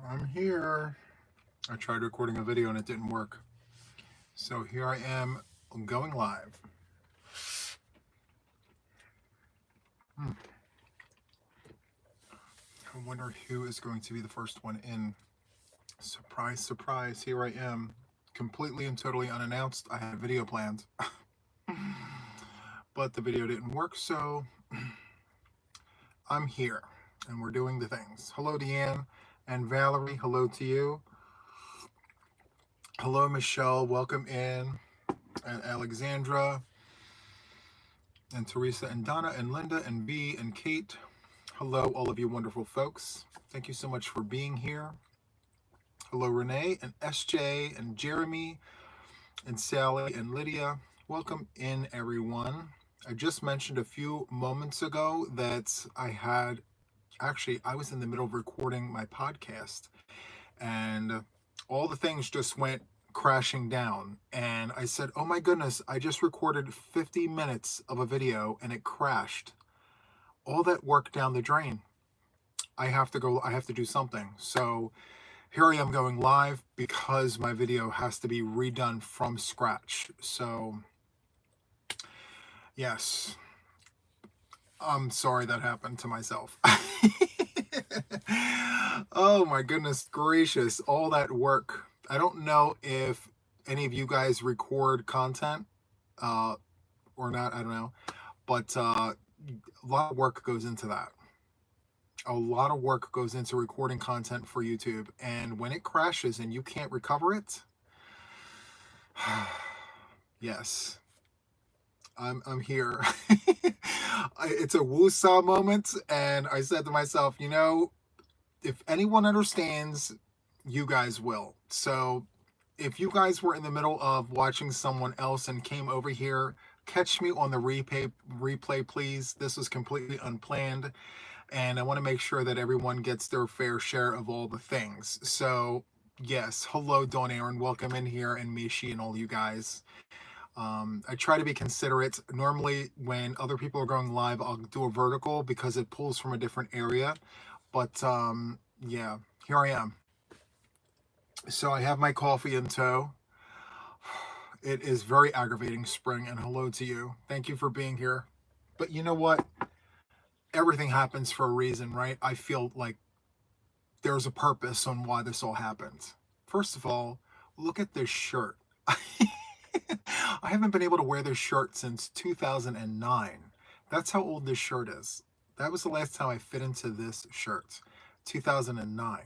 I'm here. I tried recording a video and it didn't work. So here I am going live. I wonder who is going to be the first one in. Surprise, surprise, here I am. Completely and totally unannounced. I had a video planned. But the video didn't work, so I'm here. And we're doing the things. Hello, Deanne and Valerie. Hello to you. Hello, Michelle. Welcome in. And Alexandra. And Teresa and Donna and Linda and B and Kate. Hello, all of you wonderful folks. Thank you so much for being here. Hello, Renee and SJ and Jeremy and Sally and Lydia. Welcome in, everyone. I just mentioned a few moments ago that I was in the middle of recording my podcast and all the things just went crashing down. And I said, oh my goodness, I just recorded 50 minutes of a video and it crashed. All that work down the drain. I have to do something. So here I am going live because my video has to be redone from scratch. So yes, I'm sorry that happened to myself. Oh my goodness gracious, all that work. I don't know if any of you guys record content or not, I don't know. But a lot of work goes into that. A lot of work goes into recording content for YouTube. And when it crashes and you can't recover it, yes, I'm here. It's a woo-saw moment. And I said to myself, you know, if anyone understands, you guys will. So if you guys were in the middle of watching someone else and came over here, catch me on the replay, please. This was completely unplanned. And I want to make sure that everyone gets their fair share of all the things. So yes, hello, Dawn Aaron. Welcome in here, and Mishi and all you guys. I try to be considerate. Normally, when other people are going live, I'll do a vertical because it pulls from a different area. But yeah, here I am. So I have my coffee in tow. It is very aggravating, Spring, and hello to you. Thank you for being here. But you know what? Everything happens for a reason, right? I feel like there's a purpose on why this all happened. First of all, look at this shirt. I haven't been able to wear this shirt since 2009. That's how old this shirt is. That was the last time I fit into this shirt, 2009.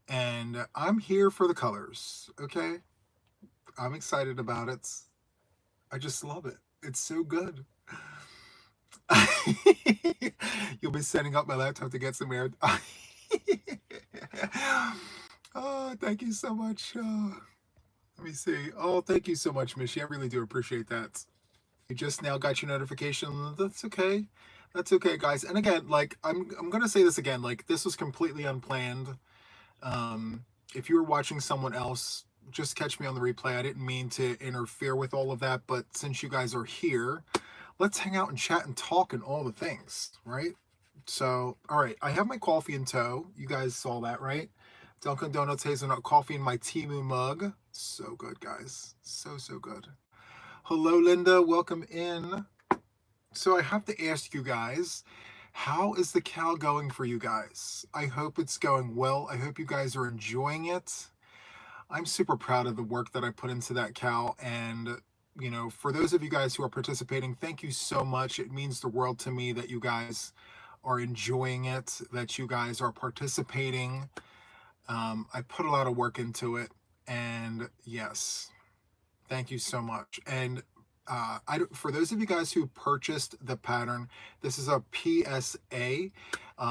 And I'm here for the colors, okay? I'm excited about it. I just love it. It's so good. You'll be setting up my laptop to get some air. Oh, thank you so much. Let me see. Oh, thank you so much, Mishi. I really do appreciate that. You just now got your notification. That's okay. That's okay, guys. And again, like I'm gonna say this again. Like this was completely unplanned. If you were watching someone else, just catch me on the replay. I didn't mean to interfere with all of that, but since you guys are here, let's hang out and chat and talk and all the things, right? So, all right, I have my coffee in tow. You guys saw that, right? Dunkin' Donuts hazelnut coffee in my Temu mug. So good, guys. So, so good. Hello, Linda. Welcome in. So I have to ask you guys, how is the cow going for you guys? I hope it's going well. I hope you guys are enjoying it. I'm super proud of the work that I put into that cow. And, you know, for those of you guys who are participating, thank you so much. It means the world to me that you guys are enjoying it, that you guys are participating. I put a lot of work into it. And yes, thank you so much. And for those of you guys who purchased the pattern, this is a PSA.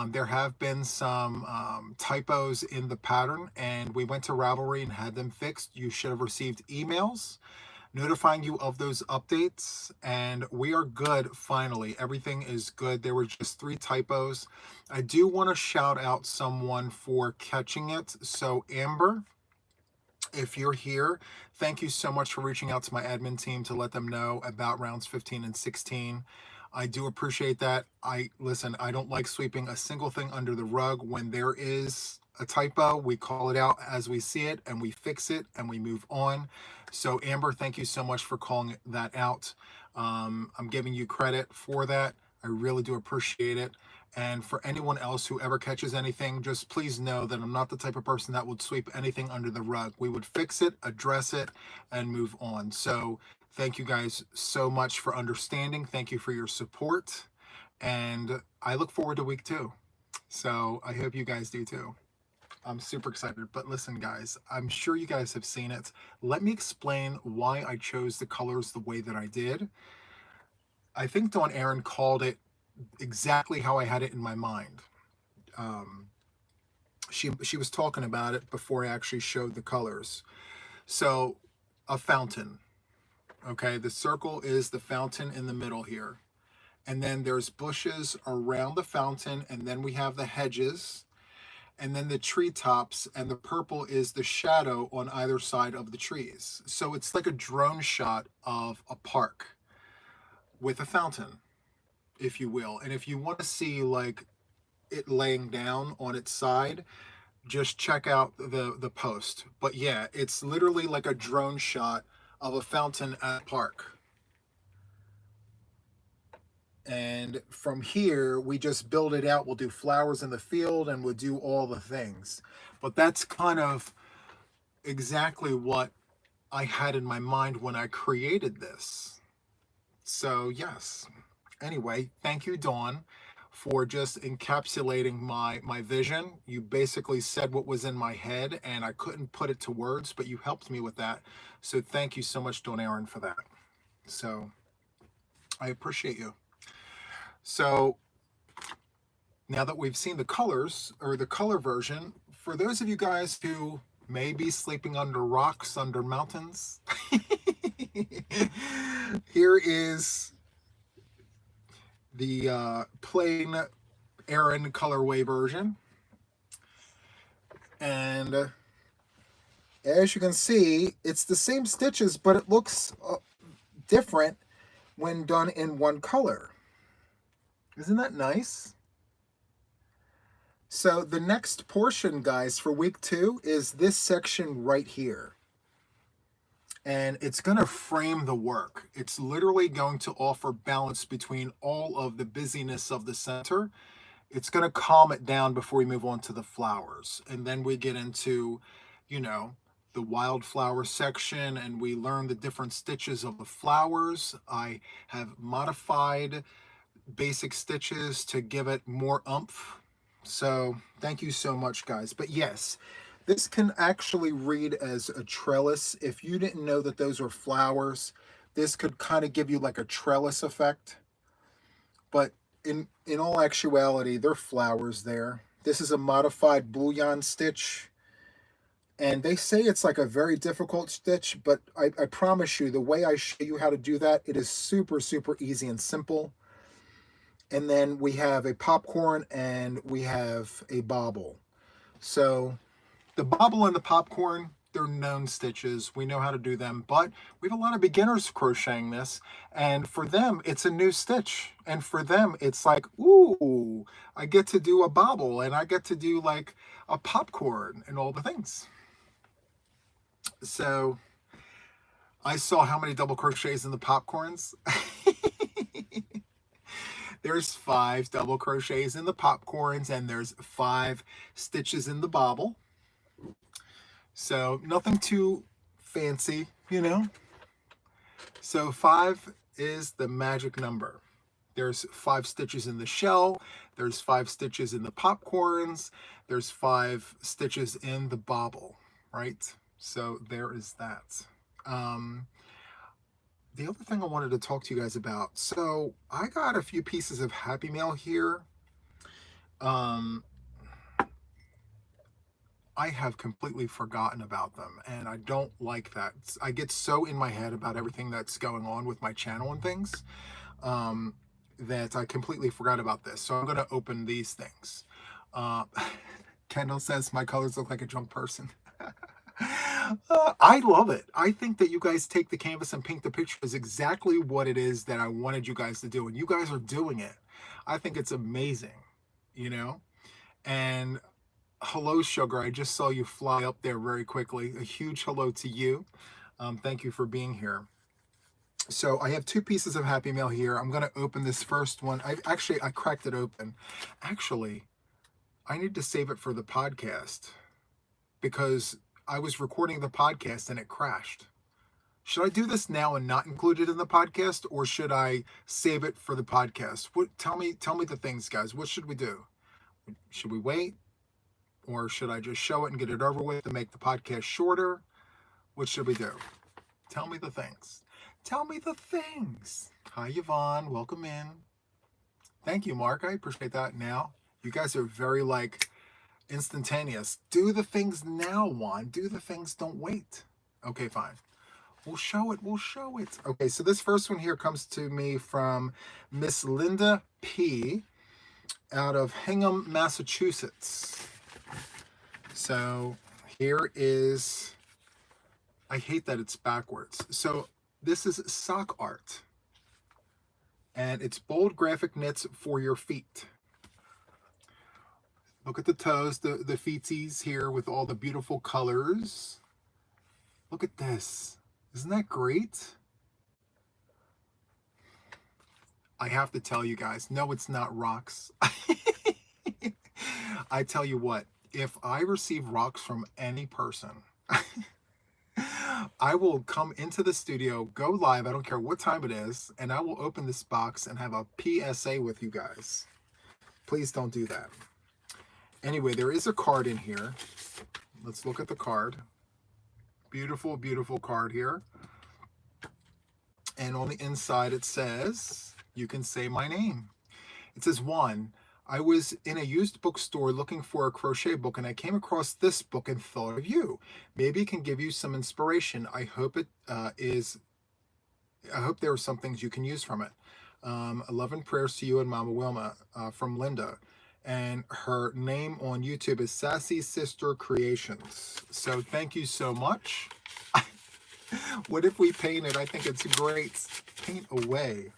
There have been some typos in the pattern, and we went to Ravelry and had them fixed. You should have received emails notifying you of those updates, and we are good finally. Everything is good. There were just 3 typos. I do want to shout out someone for catching it. So Amber, if you're here, thank you so much for reaching out to my admin team to let them know about rounds 15 and 16. I do appreciate that. Listen, I don't like sweeping a single thing under the rug when there is a typo, we call it out as we see it and we fix it and we move on. So Amber, thank you so much for calling that out. I'm giving you credit for that. I really do appreciate it. And for anyone else who ever catches anything, just please know that I'm not the type of person that would sweep anything under the rug. We would fix it, address it, and move on. So thank you guys so much for understanding. Thank you for your support. And I look forward to week 2. So I hope you guys do too. I'm super excited. But listen, guys, I'm sure you guys have seen it. Let me explain why I chose the colors the way that I did. I think Dawn Aaron called it exactly how I had it in my mind. She was talking about it before I actually showed the colors. So a fountain. Okay, the circle is the fountain in the middle here. And then there's bushes around the fountain, and then we have the hedges, and then the treetops, and the purple is the shadow on either side of the trees. So it's like a drone shot of a park with a fountain, if you will. And if you want to see like it laying down on its side, just check out the post. But yeah, it's literally like a drone shot of a fountain at a park. And from here, we just build it out. We'll do flowers in the field and we'll do all the things. But that's kind of exactly what I had in my mind when I created this. So yes. Anyway, thank you, Dawn, for just encapsulating my vision. You basically said what was in my head and I couldn't put it to words, but you helped me with that. So thank you so much, Dawn Aaron, for that. So I appreciate you. So now that we've seen the colors, or the color version, for those of you guys who may be sleeping under rocks, under mountains, here is the plain Aaron colorway version. And as you can see, it's the same stitches, but it looks different when done in one color. Isn't that nice? So the next portion, guys, for week 2 is this section right here. And it's going to frame the work. It's literally going to offer balance between all of the busyness of the center. It's going to calm it down before we move on to the flowers. And then we get into, you know, the wildflower section and we learn the different stitches of the flowers. I have modified basic stitches to give it more oomph. So thank you so much, guys. But yes, this can actually read as a trellis. If you didn't know that those were flowers, this could kind of give you like a trellis effect. But in all actuality, they're flowers there. This is a modified bullion stitch. And they say it's like a very difficult stitch, but I promise you, the way I show you how to do that, it is super, super easy and simple. And then we have a popcorn and we have a bobble. So the bobble and the popcorn, they're known stitches. We know how to do them, but we have a lot of beginners crocheting this. And for them, it's a new stitch. And for them, it's like, ooh, I get to do a bobble and I get to do like a popcorn and all the things. So I saw how many double crochets in the popcorns. There's 5 double crochets in the popcorns and there's 5 stitches in the bobble. So nothing too fancy, you know. So 5 is the magic number. There's 5 stitches in the shell. There's 5 stitches in the popcorns. There's 5 stitches in the bobble, right? So there is that. The other thing I wanted to talk to you guys about, so I got a few pieces of Happy Mail here. I have completely forgotten about them, and I don't like that. I get so in my head about everything that's going on with my channel and things that I completely forgot about this. So I'm going to open these things. Kendall says my colors look like a drunk person. I love it. I think that you guys take the canvas and paint the picture is exactly what it is that I wanted you guys to do. And you guys are doing it. I think it's amazing, you know? And hello, Sugar. I just saw you fly up there very quickly. A huge hello to you. Thank you for being here. So I have two pieces of Happy Mail here. I'm going to open this first one. I cracked it open. Actually, I need to save it for the podcast because I was recording the podcast and it crashed. Should I do this now and not include it in the podcast, or should I save it for the podcast? Tell me the things, guys. What should we do? Should we wait? Or should I just show it and get it over with to make the podcast shorter? What should we do? Tell me the things. Tell me the things. Hi, Yvonne. Welcome in. Thank you, Mark. I appreciate that. Now, you guys are very, instantaneous. Do the things now, Juan. Do the things. Don't wait. Okay, fine. We'll show it. We'll show it. Okay, so this first one here comes to me from Miss Linda P. out of Hingham, Massachusetts. So here is, I hate that it's backwards. So this is sock art. And it's bold graphic knits for your feet. Look at the toes, the feetsies here with all the beautiful colors. Look at this. Isn't that great? I have to tell you guys, no, it's not rocks. I tell you what, if I receive rocks from any person, I will come into the studio, go live, I don't care what time it is, and I will open this box and have a PSA with you guys. Please don't do that. Anyway, there is a card in here. Let's look at the card. Beautiful, beautiful card here. And on the inside it says, you can say my name. It says, Juan, I was in a used bookstore looking for a crochet book and I came across this book and thought of you. Maybe it can give you some inspiration. I hope I hope there are some things you can use from it. 11 prayers to you and Mama Wilma from Linda. And her name on YouTube is Sassy Sister Creations. So thank you so much. What if we paint it? I think it's great. Paint away.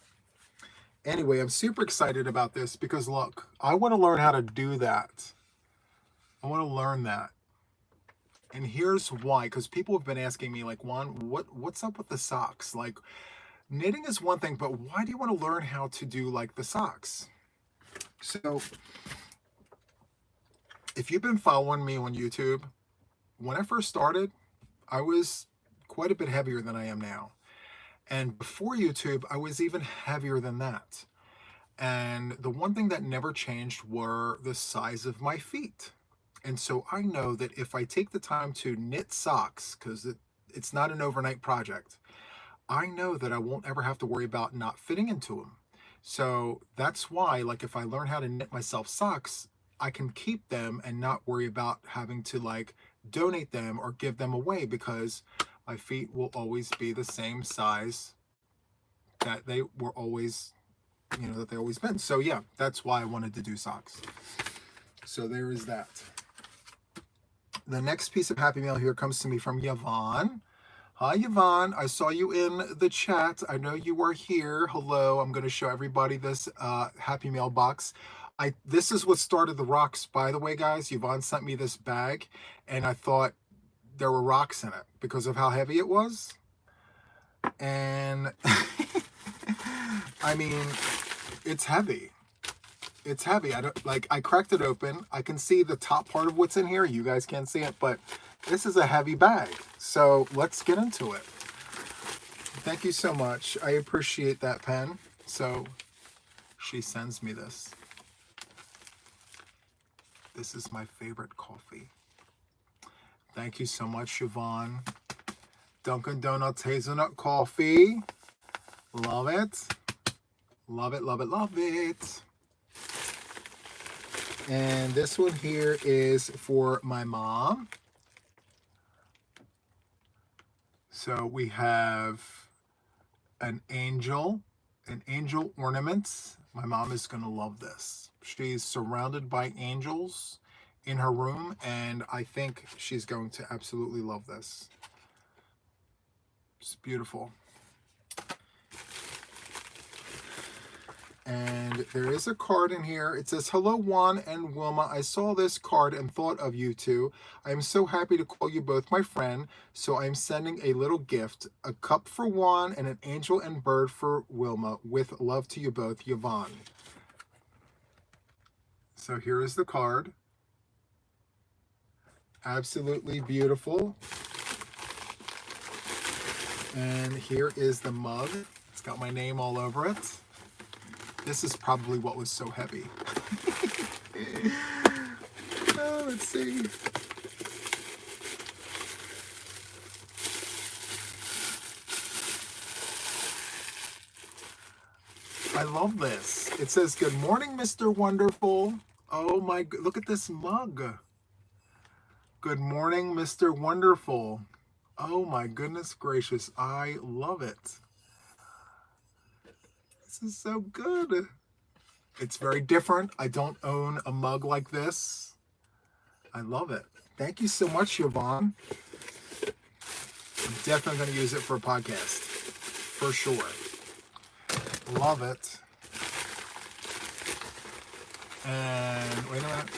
Anyway, I'm super excited about this because look, I want to learn how to do that. I want to learn that. And here's why, because people have been asking me like, Juan, what's up with the socks? Like, knitting is one thing, but why do you want to learn how to do like the socks? So if you've been following me on YouTube, when I first started, I was quite a bit heavier than I am now. And before YouTube, I was even heavier than that. And the one thing that never changed were the size of my feet. And so I know that if I take the time to knit socks, because it's not an overnight project, I know that I won't ever have to worry about not fitting into them. So that's why, like, if I learn how to knit myself socks, I can keep them and not worry about having to like donate them or give them away, because my feet will always be the same size that they were always, that they've always been. So yeah, that's why I wanted to do socks. So there is that. The next piece of Happy Mail here comes to me from Yvonne. Hi, Yvonne. I saw you in the chat. I know you are here. Hello. I'm going to show everybody this Happy Mail box. This is what started the rocks, by the way, guys. Yvonne sent me this bag, and I thought there were rocks in it because of how heavy it was. And I mean, it's heavy. It's heavy. I cracked it open. I can see the top part of what's in here. You guys can't see it, but this is a heavy bag. So let's get into it. Thank you so much. I appreciate that pen. So she sends me this. This is my favorite coffee. Thank you so much, Yvonne. Dunkin' Donuts Hazelnut Coffee. Love it. Love it, love it, love it. And this one here is for my mom. So we have an angel ornament. My mom is going to love this. She's surrounded by angels in her room, and I think she's going to absolutely love this. It's beautiful. And there is a card in here. It says, hello, Juan and Wilma. I saw this card and thought of you two. I am so happy to call you both my friend. So I am sending a little gift, a cup for Juan and an angel and bird for Wilma. With love to you both, Yvonne. So here is the card. Absolutely beautiful. And here is the mug. It's got my name all over it. This is probably what was so heavy. Oh, let's see. I love this. It says, good morning, Mr. Wonderful. Oh my, look at this mug. Good morning, Mr. Wonderful. Oh my goodness gracious, I love it. This is so good. It's very different. I don't own a mug like this. I love it. Thank you so much, Yvonne. I'm definitely going to use it for a podcast. For sure. Love it. And wait a minute.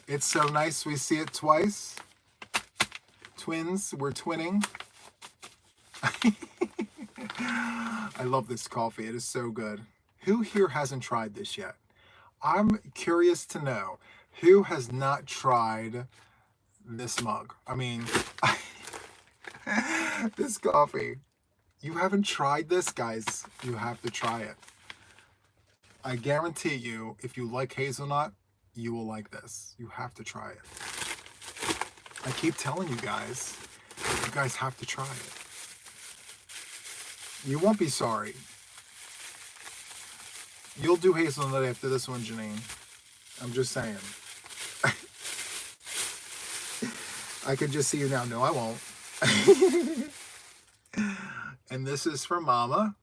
It's so nice we see it twice. Twins, we're twinning. I love this coffee. It is so good. Who here hasn't tried this yet? I'm curious to know who has not tried this mug. I mean, this coffee. You haven't tried this, guys. You have to try it. I guarantee you, if you like hazelnut, you will like this. You have to try it. I keep telling you guys have to try it. You won't be sorry. You'll do hazelnut after this one, Janine. I'm just saying. I could just see you now. No, I won't. And this is for Mama.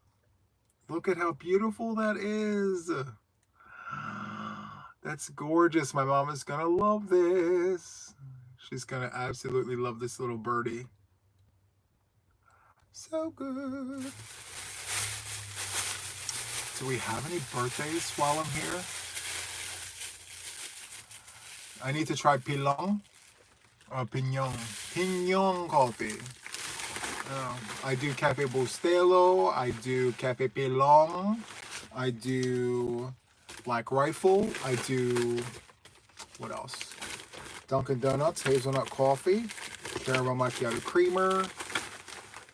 Look at how beautiful that is. That's gorgeous. My mama's gonna love this. She's gonna absolutely love this little birdie. So good. Do we have any birthdays while I'm here? I need to try pilon or pignon. Pignon coffee. I do Cafe Bustelo. I do Cafe Pilon. I do Black Rifle. I do, what else? Dunkin' Donuts, hazelnut coffee, caramel macchiato creamer,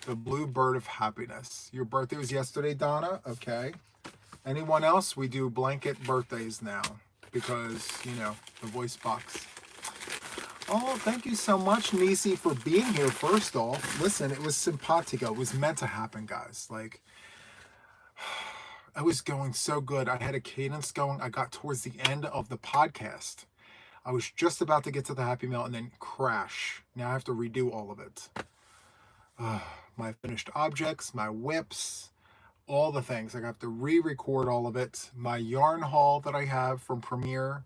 the Blue Bird of Happiness. Your birthday was yesterday, Donna? Okay. Anyone else? We do blanket birthdays now because, you know, the voice box. Oh, thank you so much, Nisi, for being here, first off. Listen, it was simpatico. It was meant to happen, guys. Like, I was going so good. I had a cadence going. I got towards the end of the podcast. I was just about to get to the Happy Mail and then crash. Now I have to redo all of it. My finished objects, my whips, all the things. I have to re-record all of it. My yarn haul that I have from Premiere,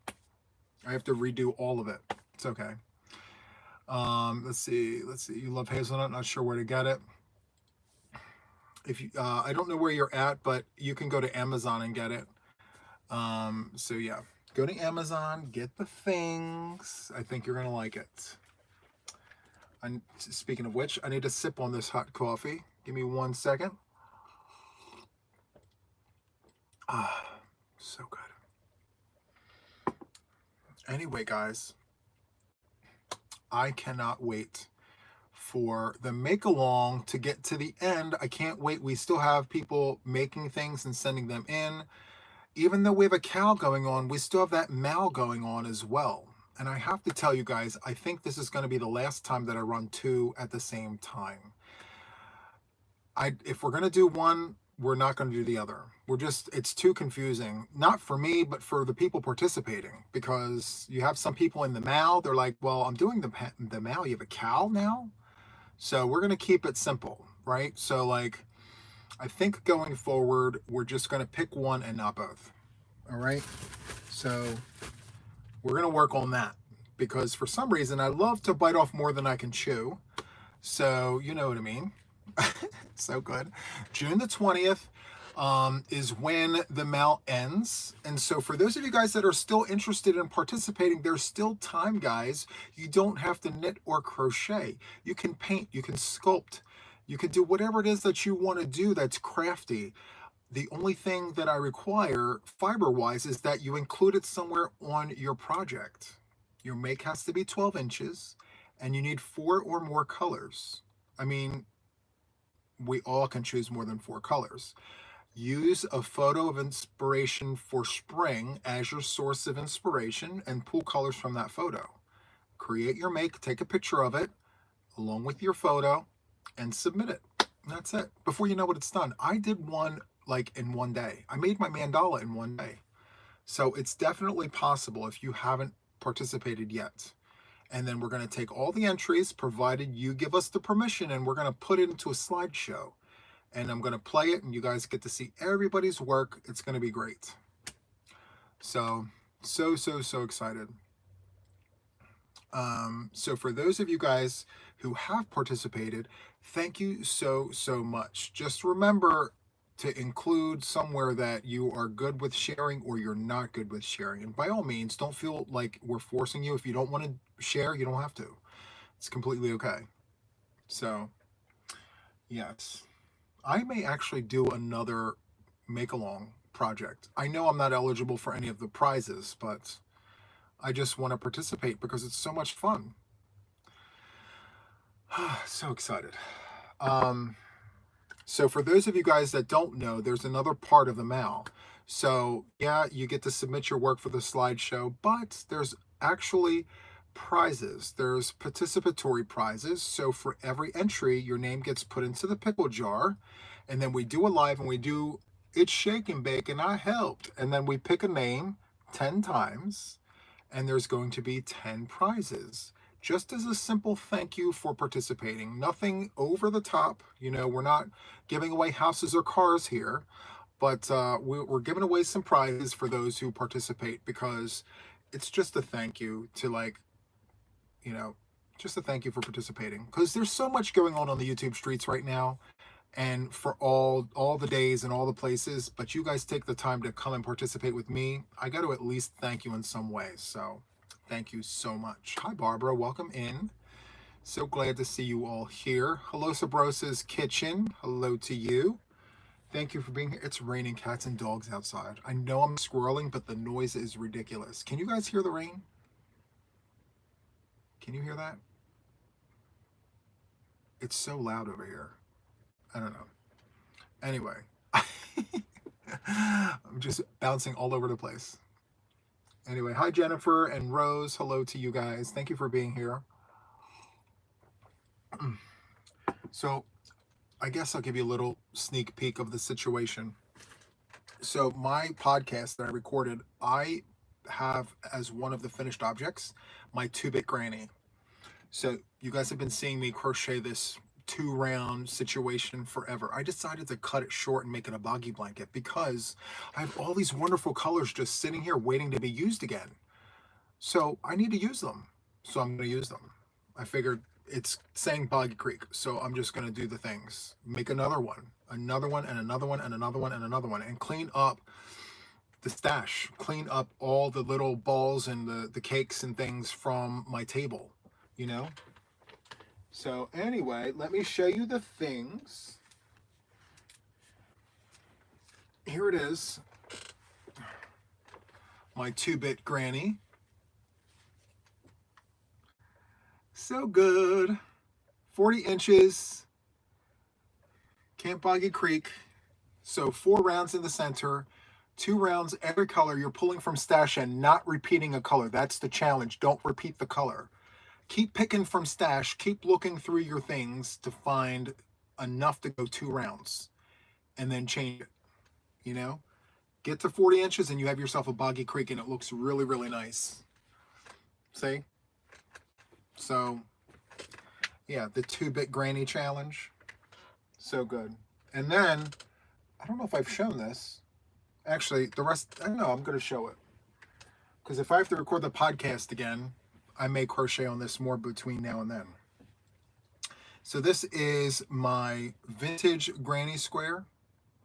I have to redo all of it. It's okay. Let's see. You love hazelnut. Not sure where to get it. If you, I don't know where you're at, but you can go to Amazon and get it. So yeah, go to Amazon, get the things. I think you're gonna like it. And speaking of which, I need to sip on this hot coffee. Give me 1 second. Ah, so good. Anyway, guys, I cannot wait for the make-along to get to the end. I can't wait. We still have people making things and sending them in. Even though we have a cow going on, we still have that Mal going on as well. And I have to tell you guys, I think this is going to be the last time that I run two at the same time. If we're going to do one, we're not going to do the other. It's too confusing. Not for me, but for the people participating. Because you have some people in the Mal, they're like, well, I'm doing the Mal. You have a cow now? So we're going to keep it simple, right? So like, I think going forward, we're just going to pick one and not both. All right. So we're going to work on that because for some reason I love to bite off more than I can chew. So you know what I mean? So good. June the 20th. is when the mal ends. And so for those of you guys that are still interested in participating, there's still time, guys. You don't have to knit or crochet. You can paint, you can sculpt, you can do whatever it is that you want to do that's crafty. The only thing that I require fiber-wise is that you include it somewhere on your project. Your make has to be 12 inches, and you need 4 or more colors. I mean, we all can choose more than 4 colors. Use a photo of inspiration for spring as your source of inspiration and pull colors from that photo. Create your make, take a picture of it along with your photo, and submit it. That's it. Before you know it, it's done. I did one like in one day. I made my mandala in one day. So it's definitely possible if you haven't participated yet. And then we're going to take all the entries, provided you give us the permission, and we're going to put it into a slideshow. And I'm going to play it, and you guys get to see everybody's work. It's going to be great. So excited. So for those of you guys who have participated, thank you so much. Just remember to include somewhere that you are good with sharing or you're not good with sharing. And by all means, don't feel like we're forcing you. If you don't want to share, you don't have to. It's completely okay. So, yes. I may actually do another make-along project. I know I'm not eligible for any of the prizes, but I just want to participate because it's so much fun. So excited. So for those of you guys that don't know, there's another part of the MAL. So yeah, you get to submit your work for the slideshow, but there's actually prizes. There's participatory prizes. So for every entry, your name gets put into the pickle jar, and then we do a live and we do It's Shake and Bake and I helped. And then we pick a name 10 times, and there's going to be 10 prizes. Just as a simple thank you for participating. Nothing over the top. You know, we're not giving away houses or cars here, but we're giving away some prizes for those who participate, because it's just a thank you to, like, you know, just a thank you for participating. Because there's so much going on the YouTube streets right now, and for all the days and all the places, but you guys take the time to come and participate with me. I got to at least thank you in some way. So thank you so much. Hi, Barbara. Welcome in. So glad to see you all here. Hello, Sabrosa's Kitchen. Hello to you. Thank you for being here. It's raining cats and dogs outside. I know I'm squirreling, but the noise is ridiculous. Can you guys hear the rain? Can you hear that? It's so loud over here. I don't know. Anyway, I'm just bouncing all over the place. Anyway, hi Jennifer and Rose. Hello to you guys. Thank you for being here. So I guess I'll give you a little sneak peek of the situation. So my podcast that I recorded, I have as one of the finished objects my 2-bit granny. So you guys have been seeing me crochet this 2-round situation forever. I decided to cut it short and make it a boggy blanket because I have all these wonderful colors just sitting here waiting to be used again. So I need to use them. So I'm going to use them. I figured it's saying Boggy Creek, so I'm just going to do the things. Make another one, and another one, and another one, and another one, and another one, and clean up the stash. Clean up all the little balls and the cakes and things from my table, you know? So anyway, let me show you the things. Here it is. My 2-bit granny. So good. 40 inches. Camp Boggy Creek. So 4 rounds in the center. 2 rounds every color. You're pulling from stash and not repeating a color. That's the challenge. Don't repeat the color. Keep picking from stash. Keep looking through your things to find enough to go 2 rounds. And then change it. You know? Get to 40 inches and you have yourself a Boggy Creek, and it looks really, really nice. See? So, yeah, the 2-bit granny challenge. So good. And then, I don't know if I've shown this. Actually, the rest, I don't know, I'm going to show it. Because if I have to record the podcast again, I may crochet on this more between now and then. So this is my vintage granny square.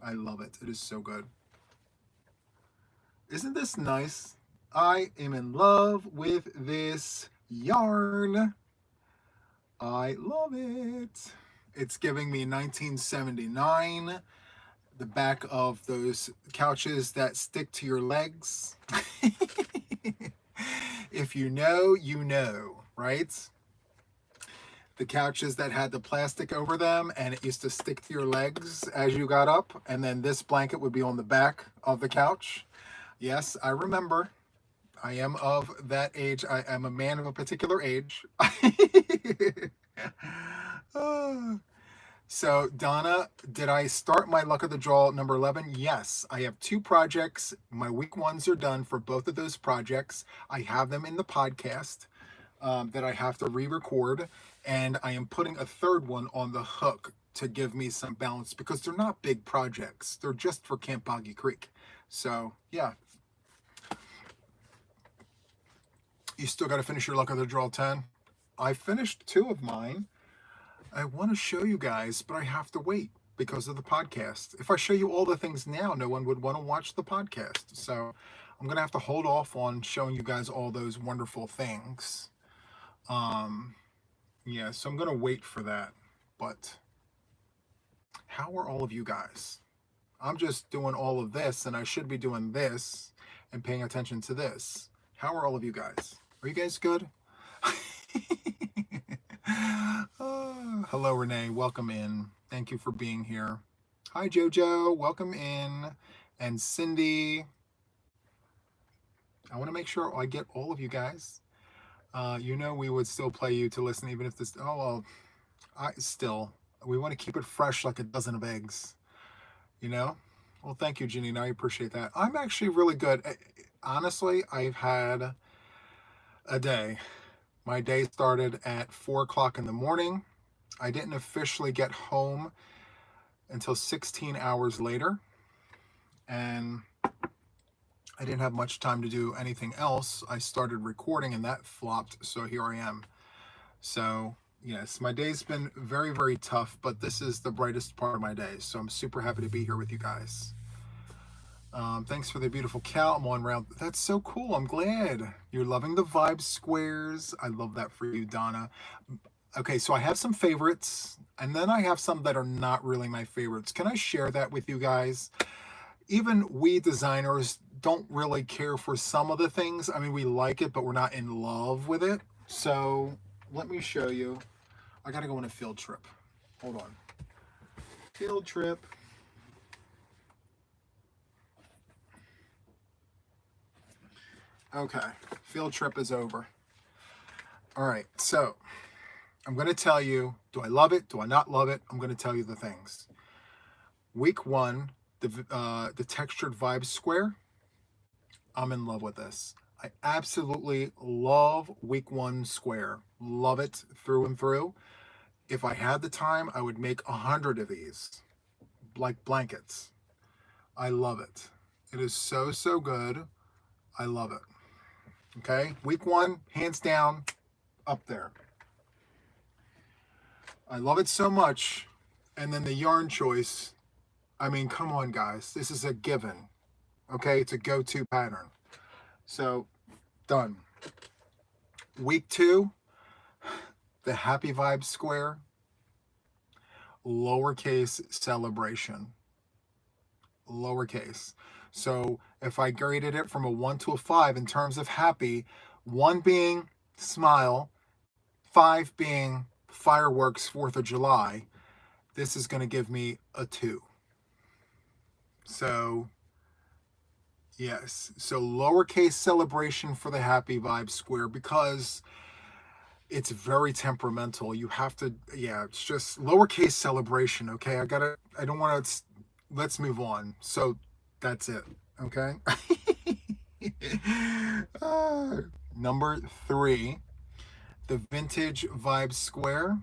I love it. It is so good. Isn't this nice? I am in love with this yarn. I love it. It's giving me 1979, the back of those couches that stick to your legs. If you know, you know, right? The couches that had the plastic over them and it used to stick to your legs as you got up, and then this blanket would be on the back of the couch. Yes, I remember. I am of that age. I am a man of a particular age. So, Donna, did I start my luck of the draw number 11? Yes, I have 2 projects. My week ones are done for both of those projects. I have them in the podcast that I have to re-record, and I am putting a third one on the hook to give me some balance because they're not big projects. They're just for Camp Boggy Creek. So, yeah. You still got to finish your luck of the draw 10. I finished 2 of mine. I want to show you guys, but I have to wait because of the podcast. If I show you all the things now, no one would want to watch the podcast. So I'm going to have to hold off on showing you guys all those wonderful things. Yeah, so I'm going to wait for that. But how are all of you guys? I'm just doing all of this, and I should be doing this and paying attention to this. How are all of you guys? Are you guys good? Hello, Renee. Welcome in. Thank you for being here. Hi, Jojo. Welcome in. And Cindy. I want to make sure I get all of you guys. You know we would still play you to listen even if this... Oh, well, we want to keep it fresh like a dozen of eggs. You know? Well, thank you, Janine. I appreciate that. I'm actually really good. Honestly, I've had a day. My day started at 4 o'clock in the morning. I didn't officially get home until 16 hours later. And I didn't have much time to do anything else. I started recording and that flopped. So here I am. So yes, my day's been very, very tough, but this is the brightest part of my day. So I'm super happy to be here with you guys. Thanks for the beautiful cow. I'm on round. That's so cool. I'm glad you're loving the vibe squares. I love that for you, Donna. Okay, so I have some favorites, and then I have some that are not really my favorites. Can I share that with you guys? Even we designers don't really care for some of the things. I mean, we like it, but we're not in love with it. So let me show you. I gotta go on a field trip. Hold on. Field trip. Okay, field trip is over. All right, so I'm going to tell you, do I love it? Do I not love it? I'm going to tell you the things. Week 1, the textured vibe square. I'm in love with this. I absolutely love week 1 square. Love it through and through. If I had the time, I would make 100 of these, like blankets. I love it. It is so, so good. I love it. Okay, week 1, hands down, up there. I love it so much. And then the yarn choice, I mean, come on, guys. This is a given. Okay, it's a go-to pattern. So, done. Week 2, the Happy Vibe Square, lowercase celebration. Lowercase. So if I graded it from a 1 to a 5 in terms of happy, 1 being smile, 5 being fireworks 4th of July, this is going to give me a 2. So yes, so lowercase celebration for the Happy Vibe Square because it's very temperamental. You have to, yeah, it's just lowercase celebration. Okay, I don't want to, let's move on. So that's it. Okay. Number 3, the vintage vibe square.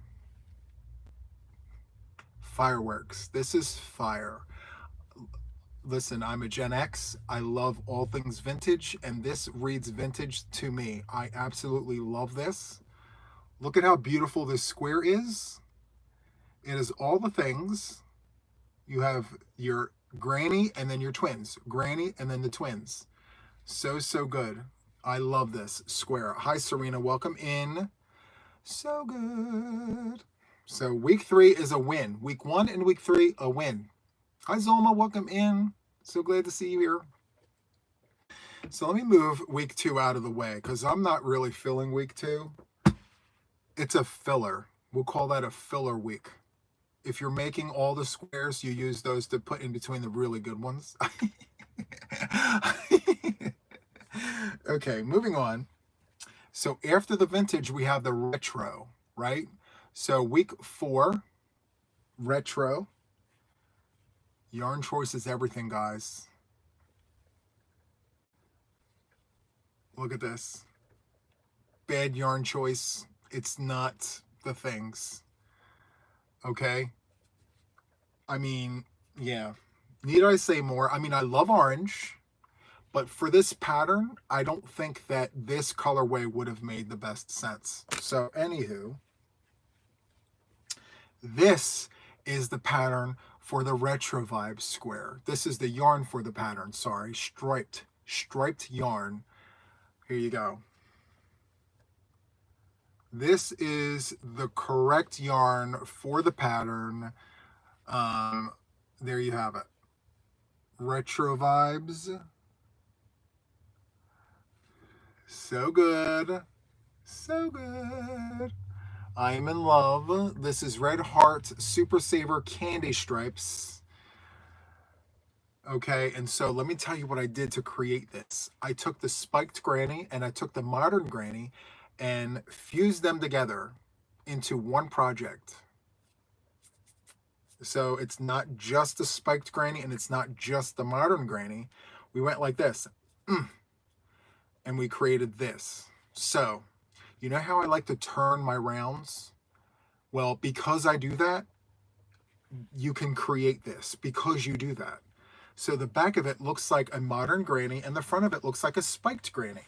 Fireworks. This is fire. Listen, I'm a Gen X. I love all things vintage, and this reads vintage to me. I absolutely love this. Look at how beautiful this square is. It is all the things. You have your Granny and then your twins. Granny and then the twins. So, so good. I love this square. Hi, Serena. Welcome in. So good. So week 3 is a win. Week 1 and week 3, a win. Hi, Zolma. Welcome in. So glad to see you here. So let me move week 2 out of the way because I'm not really filling week 2. It's a filler. We'll call that a filler week. If you're making all the squares, you use those to put in between the really good ones. Okay, moving on. So after the vintage, we have the retro, right? So week 4, retro. Yarn choice is everything, guys. Look at this. Bad yarn choice. It's not the things. Okay? I mean, yeah. Need I say more? I mean, I love orange. But for this pattern, I don't think that this colorway would have made the best sense. So anywho, this is the pattern for the retro vibe square. This is the yarn for the pattern, sorry, striped yarn. Here you go. This is the correct yarn for the pattern. There you have it. Retro vibes. So good. So good. I'm in love. This is Red Heart Super Saver Candy Stripes. Okay, and so let me tell you what I did to create this. I took the spiked granny and I took the modern granny and fused them together into one project. So it's not just the spiked granny and it's not just the modern granny. We went like this. And we created this. So, you know how I like to turn my rounds? Well, because I do that, you can create this because you do that. So the back of it looks like a modern granny and the front of it looks like a spiked granny.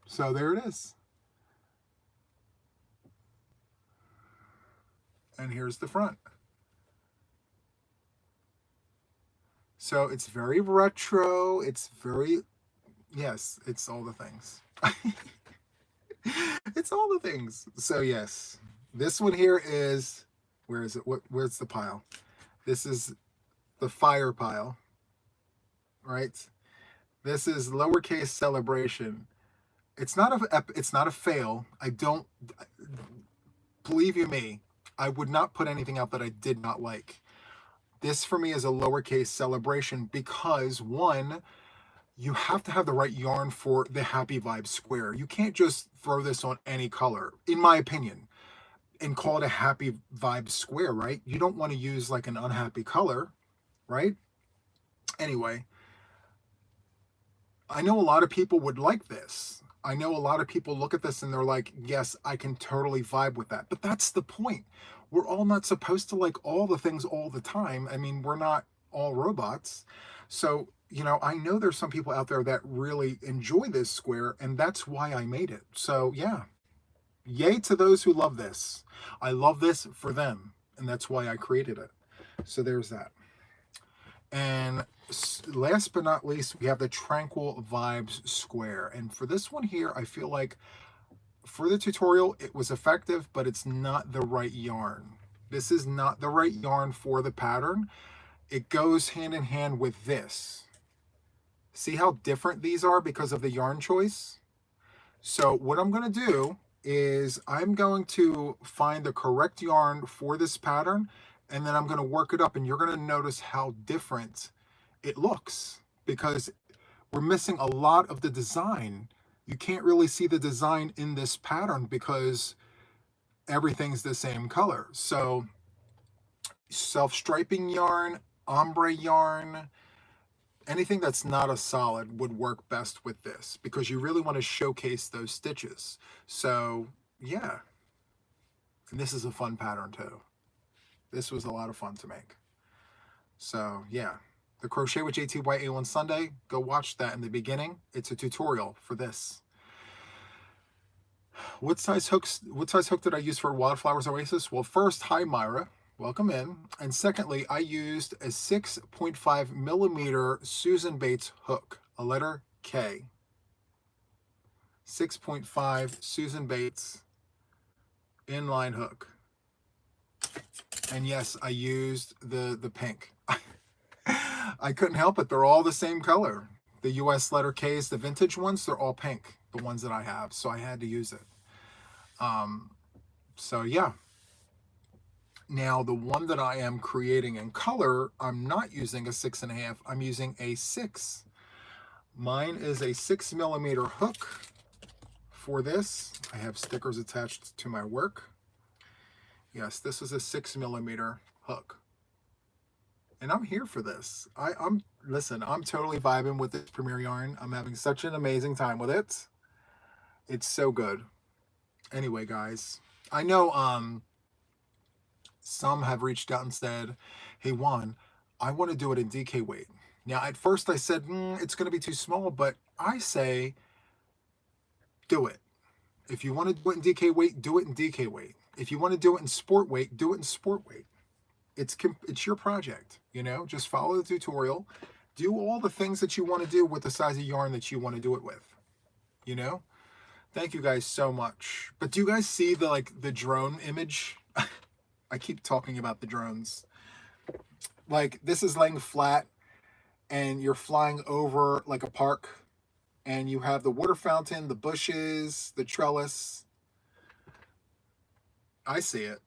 So there it is. And here's the front. So it's very retro. It's very... Yes, it's all the things. It's all the things. So yes, this one here is, where is it? Where's the pile? This is the fire pile, right? This is lowercase celebration. It's not a fail. I don't, believe you me, I would not put anything out that I did not like. This for me is a lowercase celebration because one, you have to have the right yarn for the happy vibe square. You can't just throw this on any color, in my opinion, and call it a happy vibe square, right? You don't want to use like an unhappy color, right? Anyway, I know a lot of people would like this. I know a lot of people look at this and they're like, yes, I can totally vibe with that. But that's the point. We're all not supposed to like all the things all the time. I mean, we're not all robots. So, you know, I know there's some people out there that really enjoy this square, and that's why I made it. So yeah, yay to those who love this. I love this for them, and that's why I created it. So there's that. And last but not least, we have the Tranquil Vibes square. And for this one here, I feel like for the tutorial, it was effective, but it's not the right yarn. This is not the right yarn for the pattern. It goes hand in hand with this. See how different these are because of the yarn choice? So what I'm going to do is I'm going to find the correct yarn for this pattern, and then I'm going to work it up, and you're going to notice how different it looks because we're missing a lot of the design. You can't really see the design in this pattern because everything's the same color. So self-striping yarn, ombre yarn, anything that's not a solid would work best with this because you really want to showcase those stitches. So yeah, and this is a fun pattern too. This was a lot of fun to make. So yeah, the Crochet with JTYA1 Sunday, go watch that in the beginning. It's a tutorial for this. What size hook did I use for Wildflowers Oasis? Well, first, hi Myra. welcome in. And secondly, I used a 6.5 millimeter Susan Bates hook, a letter K. 6.5 Susan Bates inline hook. And yes, I used the pink. I couldn't help it. They're all the same color. The US letter K's, the vintage ones, they're all pink, the ones that I have. So I had to use it. So yeah. Now the one that I am creating in color, I'm not using a 6.5. I'm using a 6. Mine is a 6 millimeter hook for this. I have stickers attached to my work. Yes, this is a 6 millimeter hook. And I'm here for this. Listen, I'm totally vibing with this Premier yarn. I'm having such an amazing time with it. It's so good. Anyway, guys, I know some have reached out and said, hey Juan, I want to do it in DK weight. Now at first I said it's going to be too small, but I say do it. If you want to do it in DK weight, do it in DK weight. If you want to do it in sport weight, do it in sport weight. It's your project, you know, just follow the tutorial, do all the things that you want to do with the size of yarn that you want to do it with, you know. Thank you guys so much. But do you guys see the drone image? I keep talking about the drones. Like this is laying flat and you're flying over like a park and you have the water fountain, the bushes, the trellis. I see it.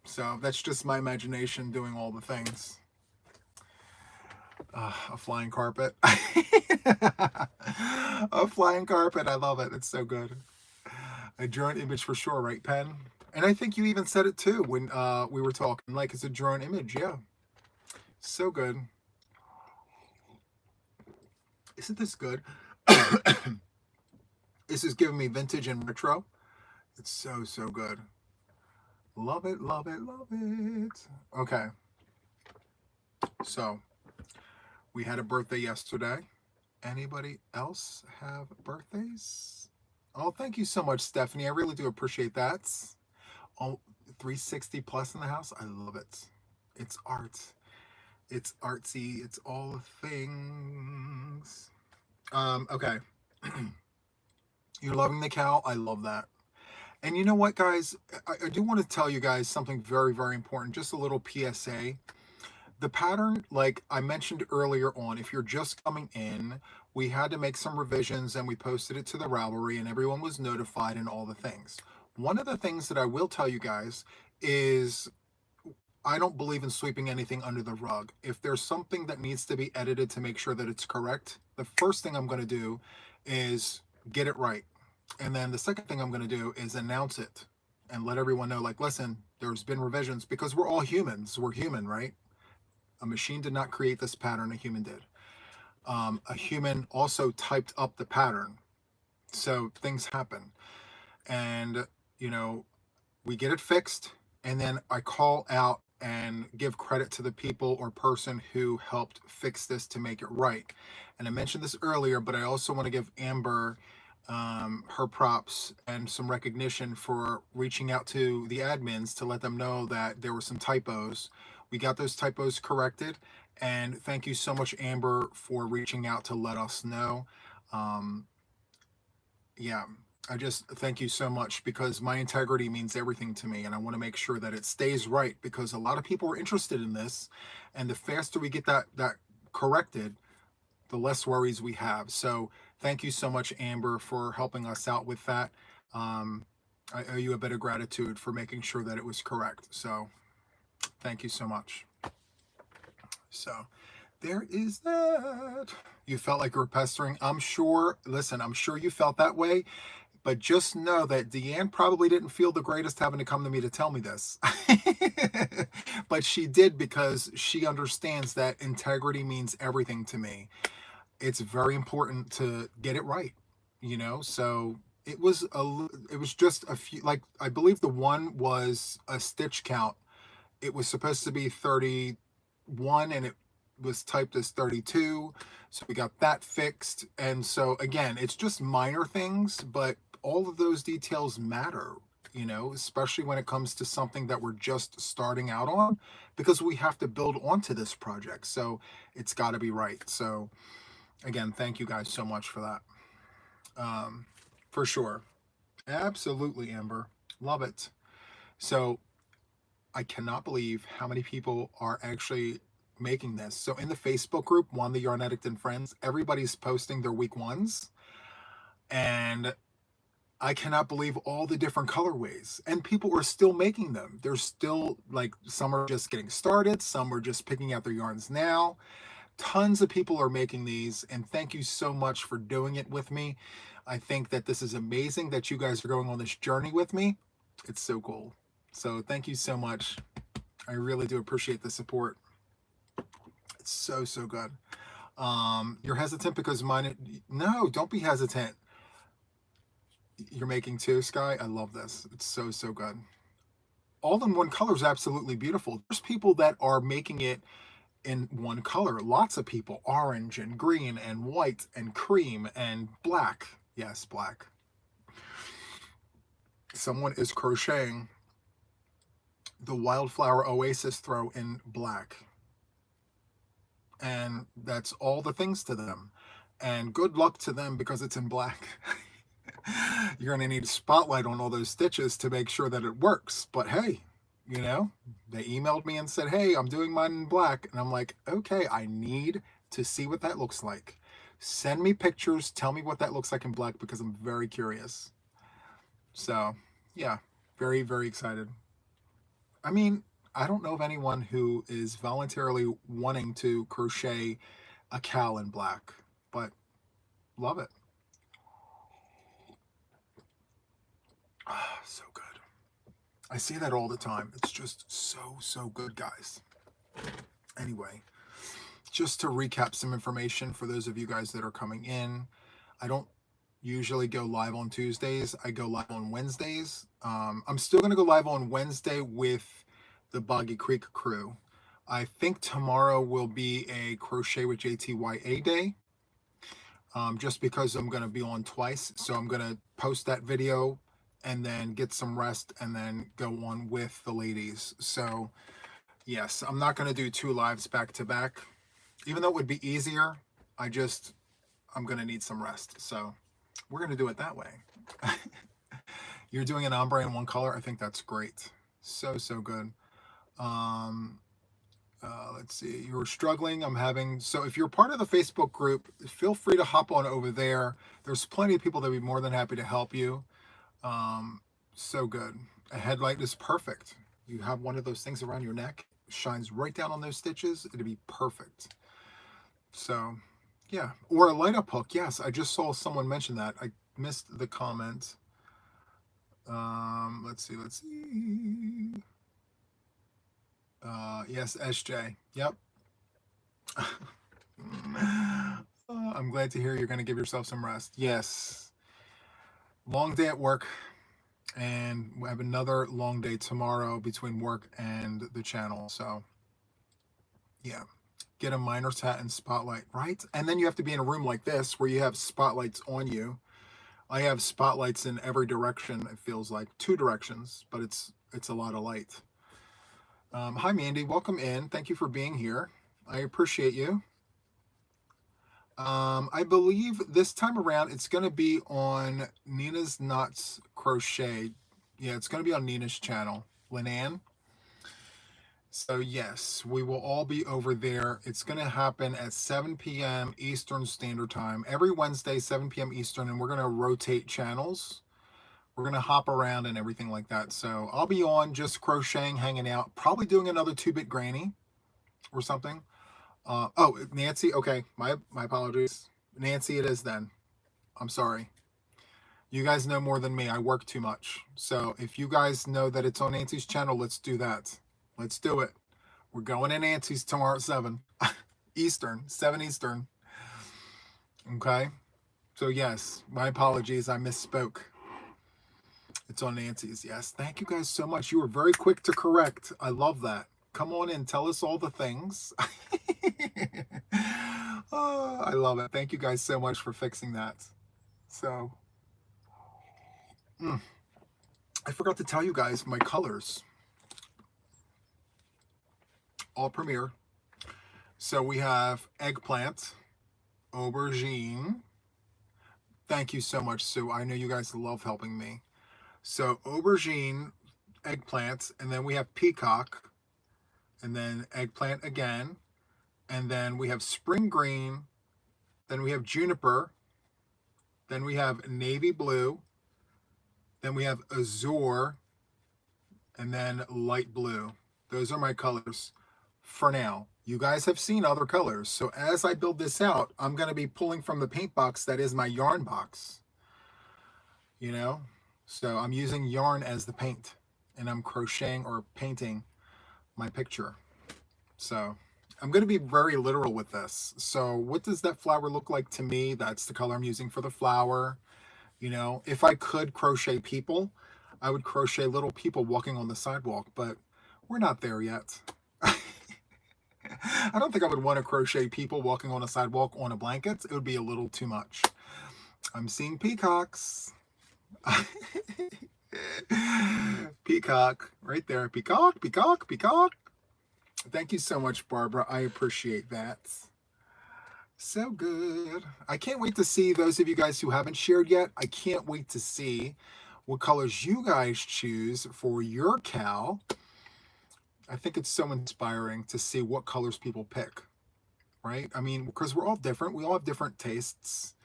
So that's just my imagination doing all the things. A flying carpet. A flying carpet. I love it. It's so good. A drone image for sure, right, Pen? And I think you even said it too when we were talking. Like it's a drone image. Yeah. So good. Isn't this good? This is giving me vintage and retro. It's so, so good. Love it, love it, love it. Okay. So, we had a birthday yesterday. Anybody else have birthdays? Oh, thank you so much, Stephanie. I really do appreciate that. Oh, 360 plus in the house. I love it. It's art. It's artsy. It's all things. Okay. You're loving the cow. I love that. And you know what, guys? I do want to tell you guys something very, very important. Just a little PSA. The pattern, like I mentioned earlier on, if you're just coming in, we had to make some revisions and we posted it to the Ravelry and everyone was notified and all the things. One of the things that I will tell you guys is I don't believe in sweeping anything under the rug. If there's something that needs to be edited to make sure that it's correct, the first thing I'm going to do is get it right. And then the second thing I'm going to do is announce it and let everyone know, like, listen, there's been revisions because we're all humans. We're human, right? A machine did not create this pattern. A human did. A human also typed up the pattern. So things happen. And, you know, we get it fixed. And then I call out and give credit to the people or person who helped fix this to make it right. And I mentioned this earlier, but I also want to give Amber her props and some recognition for reaching out to the admins to let them know that there were some typos. We got those typos corrected, and thank you so much, Amber, for reaching out to let us know. Yeah, I just thank you so much because my integrity means everything to me, and I want to make sure that it stays right because a lot of people are interested in this, and the faster we get that corrected, the less worries we have. So thank you so much, Amber, for helping us out with that. I owe you a bit of gratitude for making sure that it was correct. So thank you so much. So there is that. You felt like you were pestering. I'm sure, listen, I'm sure you felt that way. But just know that Deanne probably didn't feel the greatest having to come to me to tell me this. But she did because she understands that integrity means everything to me. It's very important to get it right, you know? So it was just a few, like, I believe the one was a stitch count. It was supposed to be 31 and it was typed as 32. So we got that fixed. And so again, it's just minor things, but all of those details matter. you know, especially when it comes to something that we're just starting out on, because we have to build onto this project. So it's got to be right. So again, thank you guys so much for that. For sure. Absolutely, Amber. Love it. So I cannot believe how many people are actually making this. So in the Facebook group, Juan The Yarn Addict and Friends, everybody's posting their week ones. And I cannot believe all the different colorways. And people are still making them. They're still, like, some are just getting started. Some are just picking out their yarns now. Tons of people are making these. And thank you so much for doing it with me. I think that this is amazing that you guys are going on this journey with me. It's so cool. So thank you so much. I really do appreciate the support. It's so, so good. You're hesitant because mine... No, don't be hesitant. You're making two, Sky? I love this. It's so, so good. All in one color is absolutely beautiful. There's people that are making it in one color. Lots of people. Orange and green and white and cream and black. Yes, black. Someone is crocheting the Wildflower Oasis throw in black. And that's all the things to them. And good luck to them because it's in black. You're going to need a spotlight on all those stitches to make sure that it works. But hey, you know, they emailed me and said, hey, I'm doing mine in black. And I'm like, okay, I need to see what that looks like. Send me pictures. Tell me what that looks like in black because I'm very curious. So, yeah, very, very excited. I mean, I don't know of anyone who is voluntarily wanting to crochet a cowl in black, but love it. Ah, so good. I say that all the time. It's just so, so good, guys. Anyway, just to recap some information for those of you guys that are coming in, I don't usually go live on Tuesdays. I go live on Wednesdays. I'm still going to go live on Wednesday with the Boggy Creek crew. I think tomorrow will be a Crochet with JTYA day, just because I'm going to be on twice. So I'm going to post that video and then get some rest and then go on with the ladies. So yes, I'm not going to do 2 lives back to back, even though it would be easier. I'm going to need some rest. So we're going to do it that way. You're doing an ombre in one color. I think that's great. So, so good. Let's see, you were struggling. So if you're part of the Facebook group, feel free to hop on over there. There's plenty of people that would be more than happy to help you. So good. A headlight is perfect. You have one of those things around your neck, shines right down on those stitches. It'd be perfect. So yeah, or a light up hook. Yes, I just saw someone mention that. I missed the comment. Let's see. Yes, SJ. Yep. I'm glad to hear you're going to give yourself some rest. Yes. Long day at work, and we have another long day tomorrow between work and the channel. So yeah, get a miner's hat and spotlight, right? And then you have to be in a room like this where you have spotlights on you. I have spotlights in every direction. It feels like 2 directions, but it's a lot of light. Hi, Mandy. Welcome in. Thank you for being here. I appreciate you. I believe this time around it's going to be on Nina's Knots Crochet. Yeah, it's going to be on Nina's channel, Linan. So yes, we will all be over there. It's going to happen at 7 p.m. Eastern Standard Time every Wednesday, 7 p.m. Eastern, and we're going to rotate channels. We're going to hop around and everything like that. So I'll be on just crocheting, hanging out, probably doing another 2-bit granny or something. Oh, Nancy. Okay. My apologies. Nancy, it is then. I'm sorry. You guys know more than me. I work too much. So if you guys know that it's on Nancy's channel, let's do that. Let's do it. We're going in Nancy's tomorrow at 7 Eastern, 7 Eastern. Okay. So yes, my apologies. I misspoke. It's on Nancy's. Yes. Thank you guys so much. You were very quick to correct. I love that. Come on in. Tell us all the things. Oh, I love it. Thank you guys so much for fixing that. So, I forgot to tell you guys my colors. All Premier. So we have eggplant, aubergine. Thank you so much, Sue. I know you guys love helping me. So aubergine, eggplant, and then we have peacock, and then eggplant again, and then we have spring green, then we have juniper, then we have navy blue, then we have azure, and then light blue. Those are my colors for now. You guys have seen other colors. So as I build this out, I'm going to be pulling from the paint box that is my yarn box. You know? So I'm using yarn as the paint, and I'm crocheting or painting my picture. So I'm going to be very literal with this. So what does that flower look like to me? That's the color I'm using for the flower. You know, if I could crochet people, I would crochet little people walking on the sidewalk, but we're not there yet. I don't think I would want to crochet people walking on a sidewalk on a blanket. It would be a little too much. I'm seeing peacocks. Peacock, right there. Peacock, peacock, peacock. Thank you so much, Barbara. I appreciate that. So good. I can't wait to see those of you guys who haven't shared yet. I can't wait to see what colors you guys choose for your cow. I think it's so inspiring to see what colors people pick, right? I mean, because we're all different. We all have different tastes.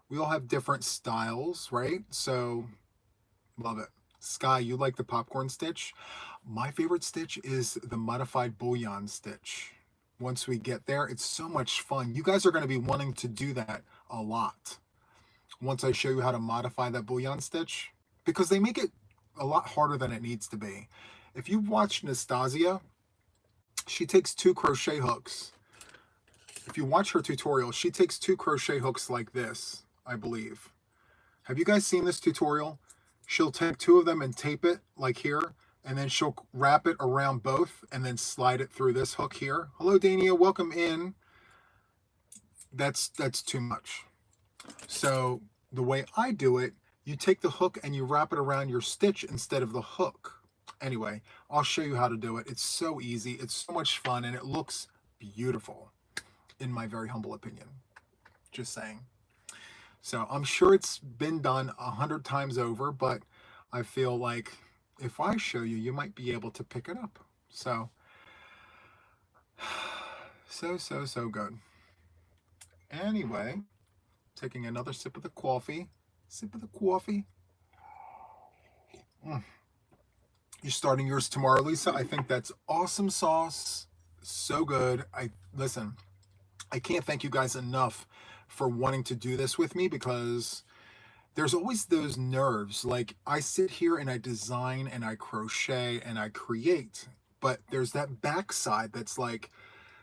We all have different styles, right? So, love it. Sky, you like the popcorn stitch? My favorite stitch is the modified bullion stitch. Once we get there, it's so much fun. You guys are going to be wanting to do that a lot once I show you how to modify that bullion stitch, because they make it a lot harder than it needs to be. If you watch Nastasia, she takes 2 crochet hooks. If you watch her tutorial, she takes 2 crochet hooks like this, I believe. Have you guys seen this tutorial? She'll take 2 of them and tape it like here, and then she'll wrap it around both and then slide it through this hook here. Hello, Dania, welcome in. That's too much. So the way I do it, you take the hook and you wrap it around your stitch instead of the hook. Anyway, I'll show you how to do it. It's so easy. It's so much fun, and it looks beautiful, in my very humble opinion. Just saying. So I'm sure it's been done 100 times over, but I feel like if I show you, you might be able to pick it up. So good. Anyway, taking another sip of the coffee. Sip of the coffee. You're starting yours tomorrow, Lisa. I think that's awesome sauce. So good. Listen, I can't thank you guys enough for wanting to do this with me, because there's always those nerves. Like, I sit here and I design and I crochet and I create, but there's that backside that's like,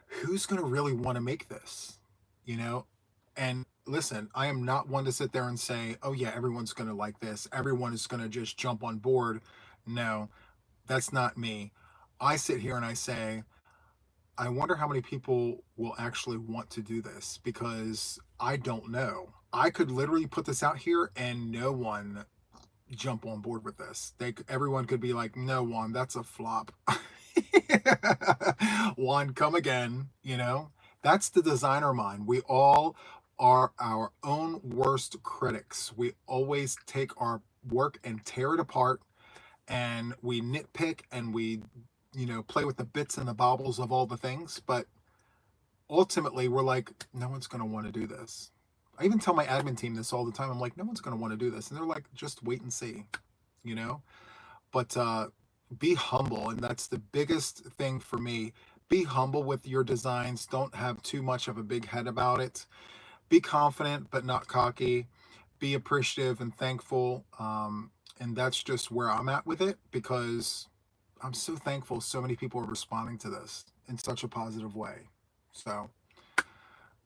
who's going to really want to make this? You know? And listen, I am not one to sit there and say, oh yeah, everyone's going to like this. Everyone is going to just jump on board. No, that's not me. I sit here and I say, I wonder how many people will actually want to do this, because I don't know. I could literally put this out here and no one jump on board with this. Everyone could be like, no, Juan, that's a flop. Juan, come again, you know? That's the designer mind. We all are our own worst critics. We always take our work and tear it apart, and we nitpick and we, you know, play with the bits and the baubles of all the things. But ultimately, we're like, no one's going to want to do this. I even tell my admin team this all the time. I'm like, no one's going to want to do this. And they're like, just wait and see, you know? But be humble. And that's the biggest thing for me. Be humble with your designs. Don't have too much of a big head about it. Be confident, but not cocky. Be appreciative and thankful. And that's just where I'm at with it, because I'm so thankful so many people are responding to this in such a positive way. So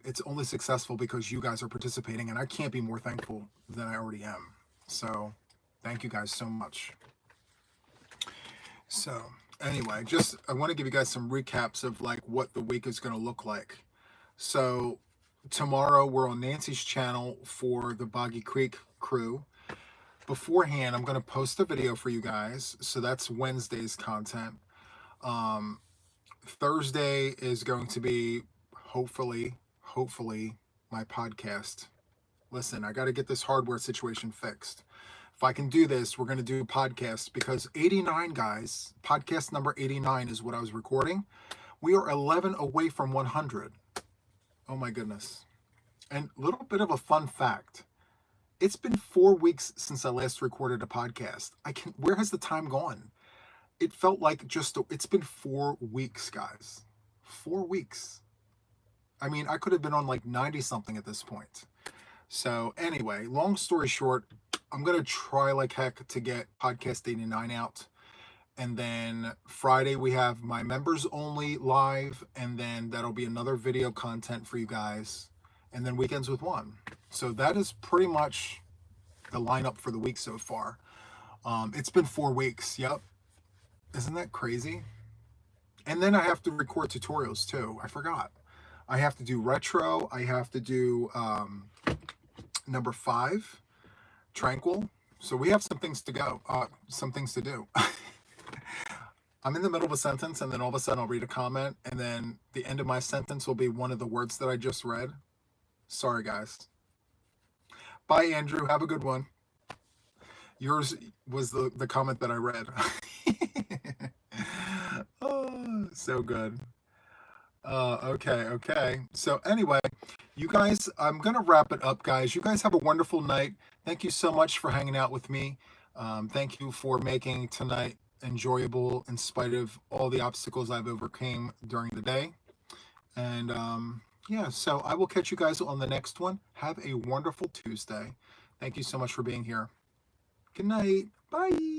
it's only successful because you guys are participating, and I can't be more thankful than I already am. So thank you guys so much. So anyway, I want to give you guys some recaps of like what the week is going to look like. So tomorrow we're on Nancy's channel for the Boggy Creek crew. beforehand, I'm going to post a video for you guys. So that's Wednesday's content. Thursday is going to be hopefully my podcast. Listen, I got to get this hardware situation fixed. If I can do this, we're going to do a podcast because 89, guys, podcast number 89 is what I was recording. We are 11 away from 100. Oh my goodness. And a little bit of a fun fact. It's been 4 weeks since I last recorded a podcast. Where has the time gone? It felt like it's been 4 weeks, guys. 4 weeks. I mean, I could have been on like 90 something at this point. So anyway, long story short, I'm going to try like heck to get podcast 89 out. And then Friday we have my members only live, and then that'll be another video content for you guys. And then weekends with Juan. So that is pretty much the lineup for the week so far. It's been 4 weeks. Yep. Isn't that crazy? And then I have to record tutorials too. I forgot. I have to do retro. I have to do number 5, tranquil. So we have some things to go. Some things to do. I'm in the middle of a sentence, and then all of a sudden I'll read a comment, and then the end of my sentence will be one of the words that I just read. Sorry, guys. Bye, Andrew. Have a good one. Yours was the comment that I read. Oh, so good. Okay. So anyway, you guys, I'm going to wrap it up, guys. You guys have a wonderful night. Thank you so much for hanging out with me. Thank you for making tonight enjoyable in spite of all the obstacles I've overcame during the day. And yeah, so I will catch you guys on the next one. Have a wonderful Tuesday. Thank you so much for being here. Good night. Bye.